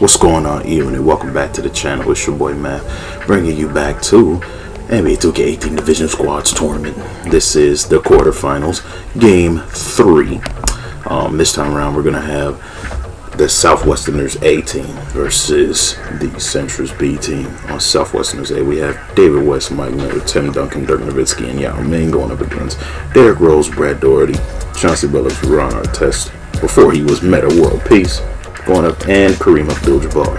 What's going on, evening? Welcome back to the channel. It's your boy Matt, bringing you back to NBA 2K18 Division Squads Tournament. This is the quarterfinals, game 3. This time around, we're gonna have the Southwesterners A team versus the Centrists B team. On Southwesterners A, we have David West, Mike Miller, Tim Duncan, Dirk Nowitzki, and Yao Ming going up against Derrick Rose, Brad Doherty, Chauncey Billups, Ron Artest, before he was Meta World Peace, going up, and Kareem Abdul-Jabbar.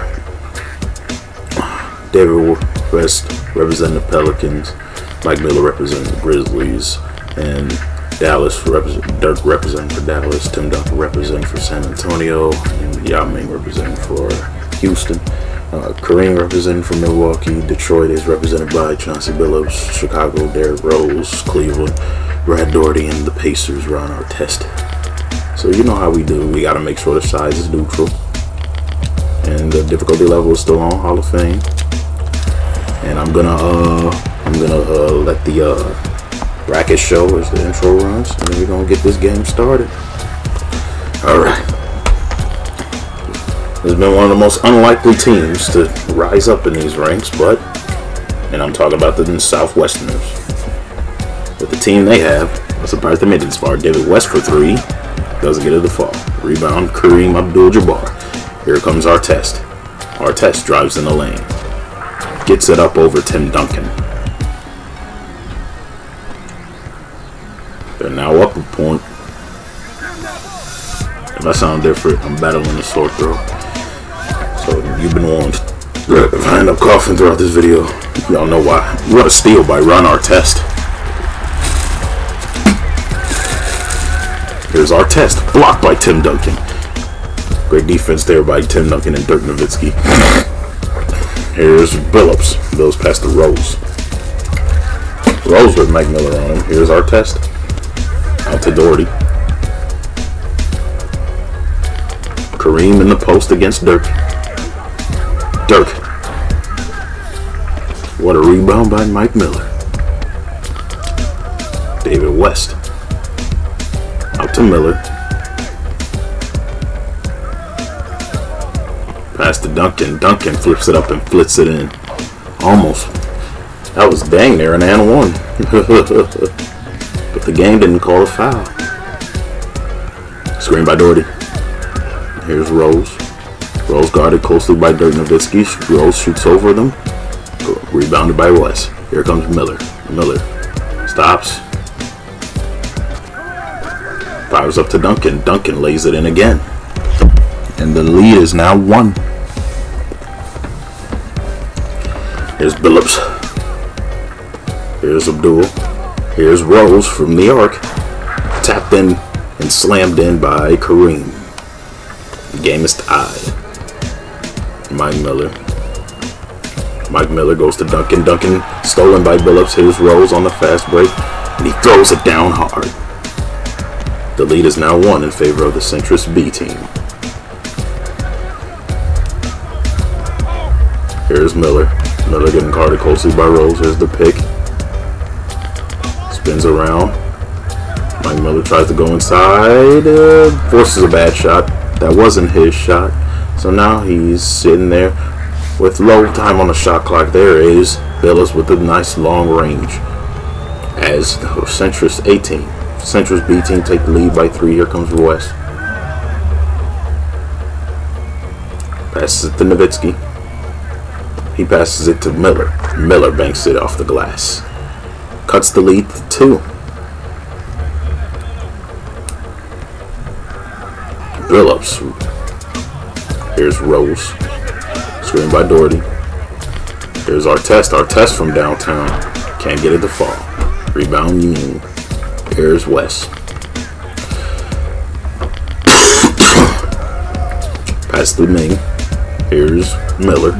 David West representing the Pelicans, Mike Miller representing the Grizzlies, and Dirk representing for Dallas, Tim Duncan representing for San Antonio, and Yao Ming representing for Houston. Kareem representing for Milwaukee. Detroit is represented by Chauncey Billups. Chicago, Derrick Rose. Cleveland, Brad Doherty, and the Pacers, Ron Artest. So you know how we do. We got to make sure the size is neutral, and the difficulty level is still on Hall of Fame. And I'm gonna let the bracket show as the intro runs, and then we're gonna get this game started. All right. This has been one of the most unlikely teams to rise up in these ranks, and I'm talking about the Southwesterners. With the team they have, I'm surprised they made it this far. David West for 3. Doesn't get it to fall. Rebound, Kareem Abdul-Jabbar. Here comes Artest. Artest drives in the lane. Gets it up over Tim Duncan. They're now up a point. If I sound different, I'm battling a sore throat. So you've been warned. If I end up coughing throughout this video, y'all know why. What a steal by Ron Artest. Here's Artest, blocked by Tim Duncan. Great defense there by Tim Duncan and Dirk Nowitzki. Here's Billups. Billups past to Rose. Rose with Mike Miller on him. Here's Artest. Out to Doherty. Kareem in the post against Dirk. Dirk. What a rebound by Mike Miller. David West. Out to Miller. Pass to Duncan. Duncan flips it up and flits it in. Almost. That was dang near an and one. But the game didn't call a foul. Screen by Doherty. Here's Rose. Rose guarded closely by Dirk Nowitzki. Rose shoots over them. Rebounded by West. Here comes Miller. Miller stops. Fires up to Duncan. Duncan lays it in again. And the lead is now 1. Here's Billups. Here's Abdul. Here's Rose from the arc. Tapped in and slammed in by Kareem. The game is tied. Mike Miller. Mike Miller goes to Duncan. Duncan stolen by Billups. Here's Rose on the fast break. And he throws it down hard. The lead is now 1 in favor of the Centrist B team. Here's Miller. Miller getting guarded closely by Rose. Here's the pick. Spins around. Mike Miller tries to go inside. Forces a bad shot. That wasn't his shot. So now he's sitting there with low time on the shot clock. There is Billups with a nice long range. As the Centrist A team. Centrist B team take the lead by 3. Here comes West. Passes it to Nowitzki. He passes it to Miller. Miller banks it off the glass. Cuts the lead to 2. Billups. Here's Rose. Screen by Doherty. Here's Artest. Artest from downtown. Can't get it to fall. Rebound Union. Here's West. Pass to Ming. Here's Miller.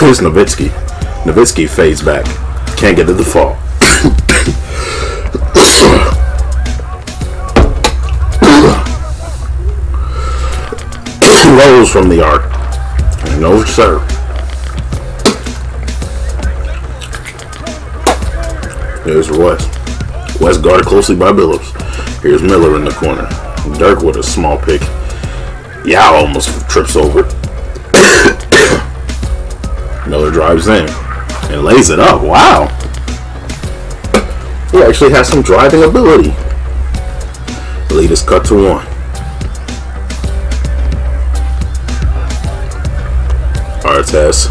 Here's Nowitzki. Nowitzki fades back. Can't get it to fall. Rose from the arc. No, sir. Here's West. West guarded closely by Billups. Here's Miller in the corner. Dirk with a small pick. Yao almost trips over. Miller drives in and lays it up. Wow. He actually has some driving ability. The lead is cut to 1. Artest.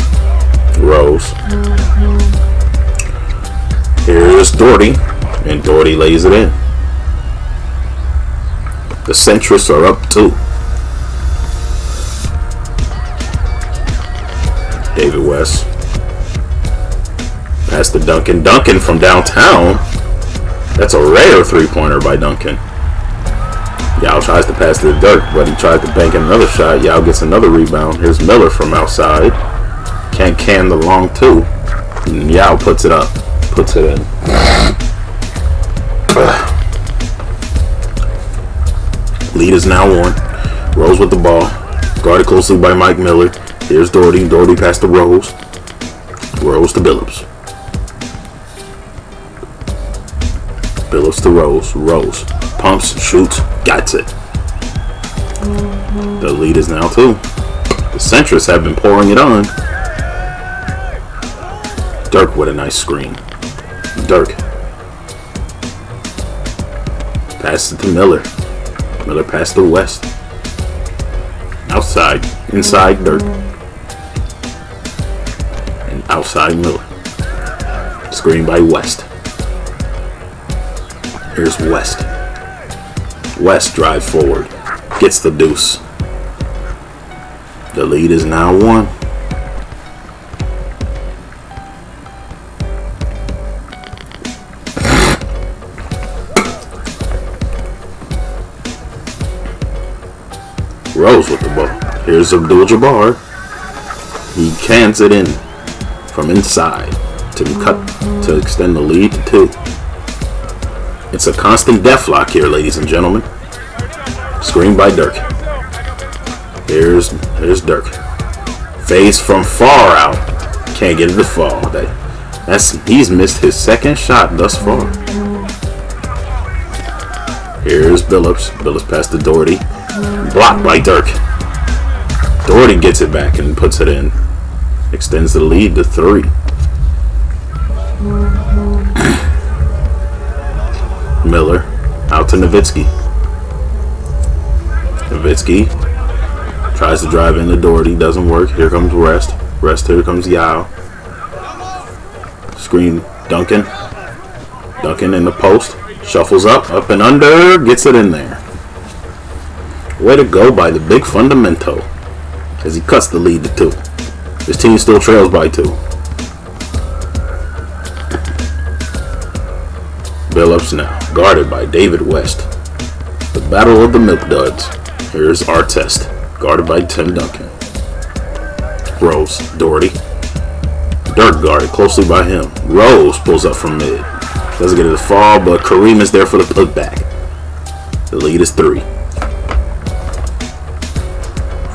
Rose. Here's Doherty. And Doherty lays it in. The Centrists are up 2. David West. Pass to Duncan. Duncan from downtown. That's a rare 3-pointer by Duncan. Yao tries to pass to Dirk, but he tries to bank another shot. Yao gets another rebound. Here's Miller from outside. Can't can the long 2. And Yao puts it up. Puts it in. Lead is now 1. Rose with the ball. Guarded closely by Mike Miller. Here's Doherty. Doherty past to Rose. Rose to Billups. Billups to Rose. Rose pumps, shoots, gets it. The lead is now 2. The Centrists have been pouring it on. Dirk with a nice screen. Dirk. Pass it to Miller. Miller pass to West. Outside. Inside Dirk. And outside Miller. Screen by West. Here's West. West drives forward. Gets the deuce. The lead is now 1. Rose with the ball. Here's Abdul-Jabbar. He cans it in from inside to extend the lead to 2. It's a constant deathlock here, ladies and gentlemen. Screen by Dirk. Here's Dirk. Fades from far out. Can't get it to fall. He's missed his 2nd shot thus far. Here's Billups. Billups past to Doherty. Blocked by Dirk. Doherty gets it back and puts it in. Extends the lead to 3. Miller out to Nowitzki. Nowitzki tries to drive into Doherty. Doesn't work. Here comes Rest. Rest. Here comes Yao. Screen Duncan. Duncan in the post. Shuffles up and under. Gets it in there. Way to go by the big fundamento as he cuts the lead to 2. His team still trails by 2. Billups now, guarded by David West. The battle of the Milk Duds. Here's Artest, guarded by Tim Duncan. Rose, Doherty. Dirk guarded closely by him. Rose pulls up from mid. Doesn't get it to fall, but Kareem is there for the putback. The lead is 3.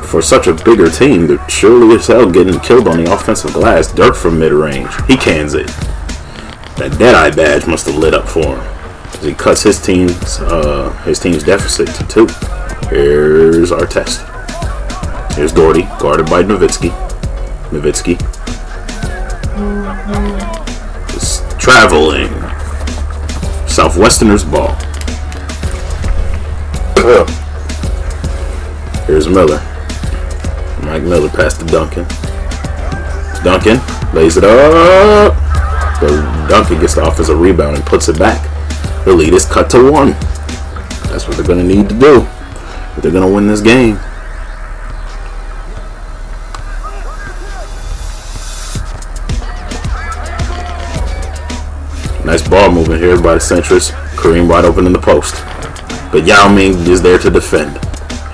For such a bigger team, they're surely as hell getting killed on the offensive glass. Dirk from mid-range. He cans it. That Deadeye badge must have lit up for him as he cuts his team's deficit to 2. Here's Artest. Here's Doherty, guarded by Nowitzki. Nowitzki is traveling. Southwesterners ball. Here's Miller. Mike Miller passed to Duncan. Duncan lays it up. But Duncan gets the offensive rebound and puts it back. The lead is cut to 1. That's what they're going to need to do if they're going to win this game. Nice ball movement here by the Centrists. Kareem wide open in the post. But Yao Ming is there to defend.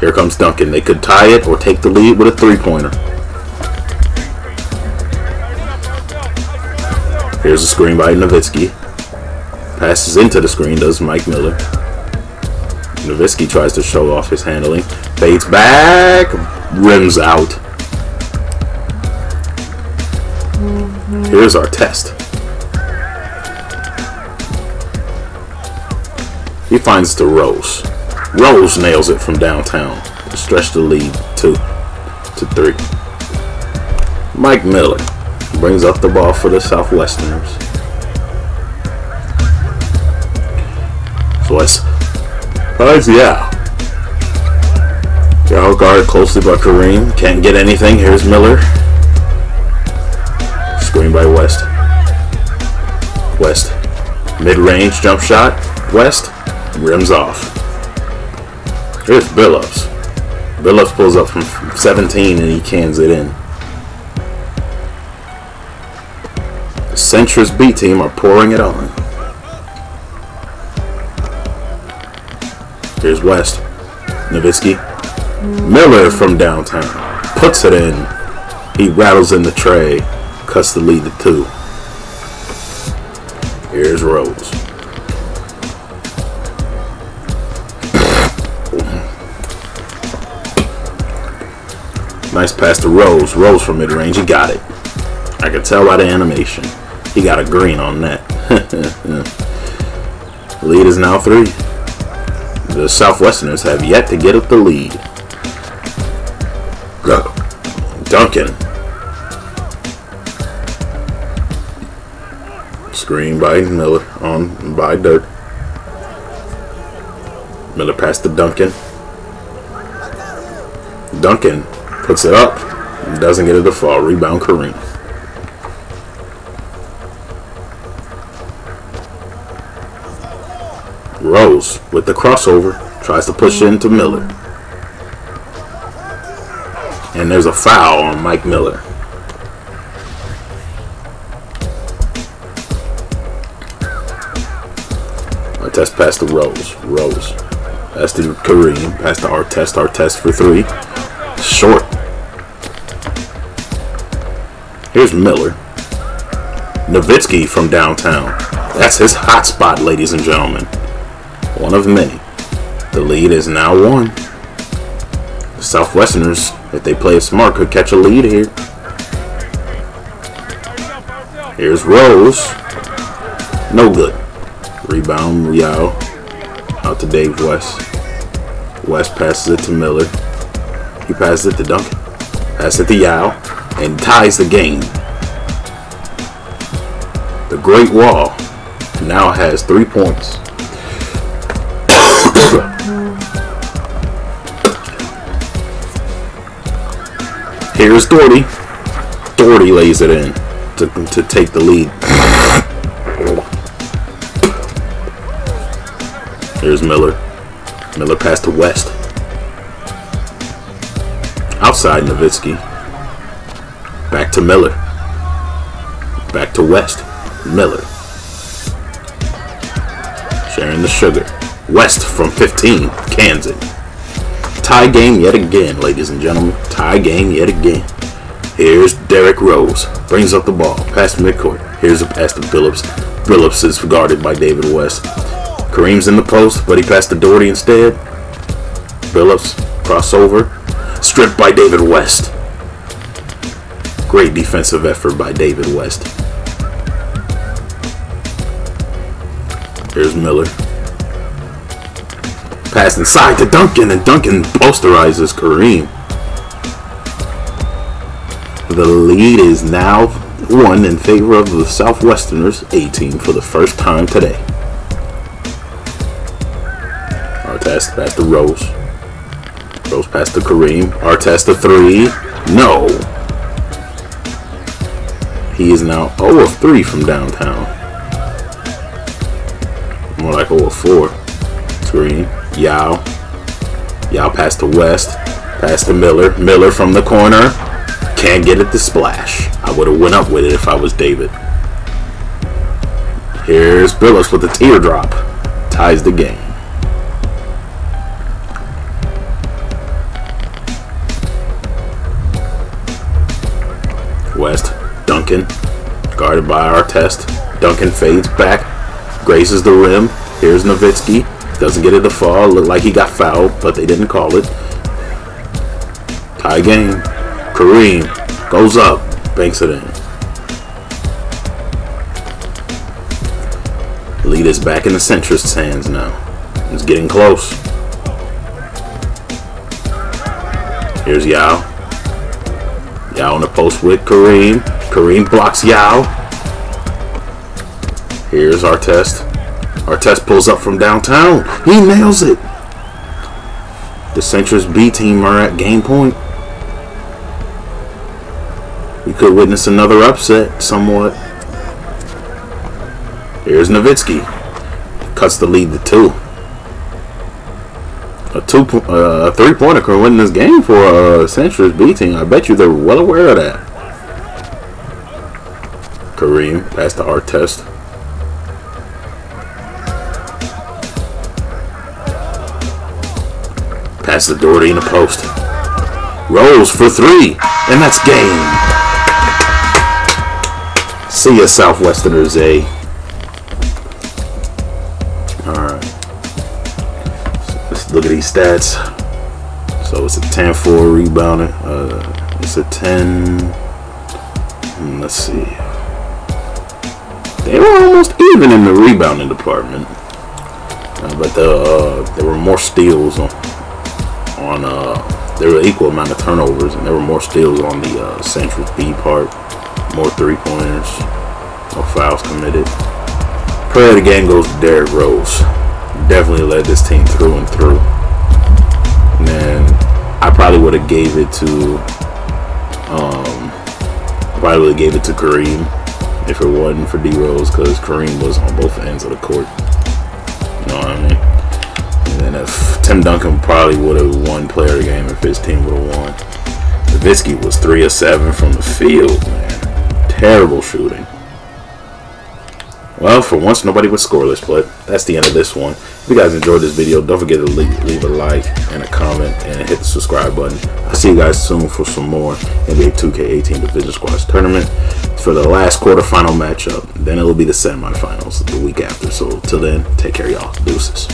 Here comes Duncan. They could tie it or take the lead with a 3-pointer. Here's a screen by Nowitzki. Passes into the screen, does Mike Miller. Nowitzki tries to show off his handling. Fades back. Rims out. Here's our test. He finds to Rose. Rose nails it from downtown. Stretch the lead 2-3. Mike Miller brings up the ball for the Southwesterners. So it's Yao. Yao guarded closely by Kareem. Can't get anything. Here's Miller. Screen by West. West. Mid-range jump shot. West. Rims off. Here's Billups. Billups pulls up from 17 and he cans it in. The Centrists B team are pouring it on. Here's West. Nowitzki. Miller from downtown. Puts it in. He rattles in the tray. Cuts the lead to 2. Here's Rose. Nice pass to Rose. Rose from mid-range. He got it. I can tell by the animation. He got a green on that. Lead is now 3. The Southwesterners have yet to get up the lead. Duncan. Screen by Miller on by Dirk. Miller pass to Duncan. Duncan puts it up. Doesn't get it to fall. Rebound Kareem. Rose with the crossover. Tries to push into Miller. And there's a foul on Mike Miller. Artest pass to Rose. Rose. Pass to Kareem. Pass to Artest. Artest for 3. Short. Here's Miller. Nowitzki from downtown. That's his hot spot, ladies and gentlemen. One of many. The lead is now 1. The Southwesterners, if they play it smart, could catch a lead here. Here's Rose. No good. Rebound, Yao. Out to Dave West. West passes it to Miller. He passes it to Duncan. Passes it to Yao. And ties the game. The Great Wall now has 3 points. Here's Doherty. Doherty lays it in to take the lead. Here's Miller. Miller pass to West. Outside Nowitzki. Back to Miller. Back to West. Miller. Sharing the sugar. West from 15. Cans it. Tie game yet again, ladies and gentlemen. Tie game yet again. Here's Derrick Rose. Brings up the ball. Past midcourt. Here's a pass to Billups. Billups is guarded by David West. Kareem's in the post, but he passed to Doherty instead. Billups. Crossover. Stripped by David West. Great defensive effort by David West. Here's Miller. Pass inside to Duncan, and Duncan posterizes Kareem. The lead is now 1 in favor of the Southwesterners A team for the first time today. Artest pass to Rose. Rose pass to Kareem. Artest to 3. No. He is now 0 of 3 from downtown. More like 0 of 4. Screen. Yao. Yao pass to West. Pass to Miller. Miller from the corner. Can't get it to splash. I would have went up with it if I was David. Here's Billups with the teardrop. Ties the game. West. Duncan. Guarded by Artest. Duncan fades back. Grazes the rim. Here's Nowitzki. Doesn't get it to fall. Looked like he got fouled, but they didn't call it. Tie game. Kareem goes up. Banks it in. Lead is back in the Centrists' hands now. It's getting close. Here's Yao. Yao on the post with Kareem. Kareem blocks Yao. Here's Artest. Artest pulls up from downtown. He nails it. The Centrists B team are at game point. We could witness another upset somewhat. Here's Nowitzki. Cuts the lead to 2. A 3-pointer could win this game for a Centrists B team. I bet you they're well aware of that. Kareem pass to Artest. Pass to Doherty in the post. Rolls for 3, and that's game. See ya, Southwesterners, eh? Alright. Let's look at these stats. So it's a 10-4 rebounding. It's a 10. Let's see. They were almost even in the rebounding department. But there were more steals on there were an equal amount of turnovers, and there were more steals on the Centrists B part. More 3-pointers. No fouls committed. Player of the game goes to Derrick Rose. Definitely led this team through and through. And then I probably would have gave it to Kareem if it wasn't for D Rose, because Kareem was on both ends of the court. You know what I mean? And then if Tim Duncan probably would have won player of the game if his team would have won. Nowitzki was 3 of 7 from the field, man. Terrible shooting. Well, for once, nobody was scoreless, but that's the end of this one. If you guys enjoyed this video, don't forget to leave a like and a comment and hit the subscribe button. I'll see you guys soon for some more NBA 2K18 Division Squads tournament for the last quarterfinal matchup. Then it will be the semifinals the week after. So till then, take care, y'all. Deuces.